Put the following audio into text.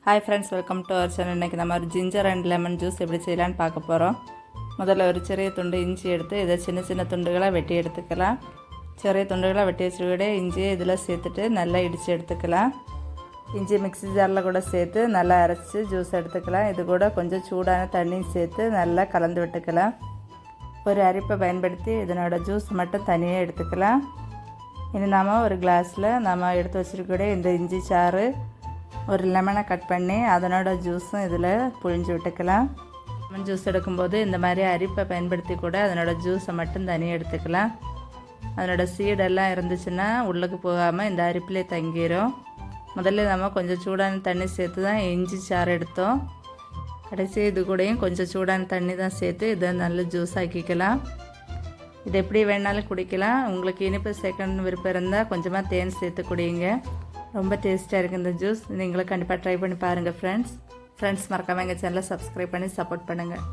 Hi friends, welcome to our channel. இன்றைக்கி நம்ம ஒரு ஜிஞ்சர் அண்ட் லெமன் ஜூஸ் எப்படி செய்யலான்னு பார்க்க போகிறோம். முதல்ல ஒரு சிறிய துண்டு இஞ்சி எடுத்து இதை சின்ன சின்ன துண்டுகளாக வெட்டி எடுத்துக்கலாம். சிறிய துண்டுகளாக வெட்டி வச்சுக்கிட்டே இஞ்சியை இதில் சேர்த்துட்டு நல்லா இடித்து எடுத்துக்கலாம். இஞ்சி மிக்ஸி ஜாரில் கூட சேர்த்து நல்லா அரைச்சி ஜூஸ் எடுத்துக்கலாம். இது கூட கொஞ்சம் சூடான தண்ணி சேர்த்து நல்லா கலந்து விட்டுக்கலாம். ஒரு அரிப்பை பயன்படுத்தி இதனோட ஜூஸ் மட்டும் தனியாக எடுத்துக்கலாம். இனி நாம் ஒரு கிளாஸில் நம்ம எடுத்து வச்சுருக்க இந்த இஞ்சி சாறு, ஒரு லெமனை கட் பண்ணி அதனோட ஜூஸும் இதில் புழிஞ்சு விட்டுக்கலாம். லெமன் ஜூஸ் எடுக்கும்போது இந்த மாதிரி அரிப்பை பயன்படுத்தி கூட அதனோட ஜூஸை மட்டும் தனியாக எடுத்துக்கலாம். அதனோட சீடெல்லாம் இருந்துச்சுன்னா உள்ளுக்கு போகாமல் இந்த அரிப்பிலே தங்கிடும். முதல்ல நம்ம கொஞ்சம் சூடான தண்ணி சேர்த்து தான் இஞ்சி சாறு எடுத்தோம். கடைசி இது கூடயும் கொஞ்சம் சூடான தண்ணி தான் சேர்த்து இதை நல்ல ஜூஸ் ஆக்கிக்கலாம். இது எப்படி வேணாலும் குடிக்கலாம். உங்களுக்கு இனிப்பு சேர்க்கணுன்னு விருப்பம் இருந்தால் கொஞ்சமாக தேன் சேர்த்து குடிங்க. ரொம்ப டேஸ்ட்டாக இருக்குது இந்த ஜூஸ். நீங்களும் கண்டிப்பாக ட்ரை பண்ணி பாருங்கள் ஃப்ரெண்ட்ஸ். மறக்காமல் எங்கள் சேனலை சப்ஸ்கிரைப் பண்ணி சப்போர்ட் பண்ணுங்கள்.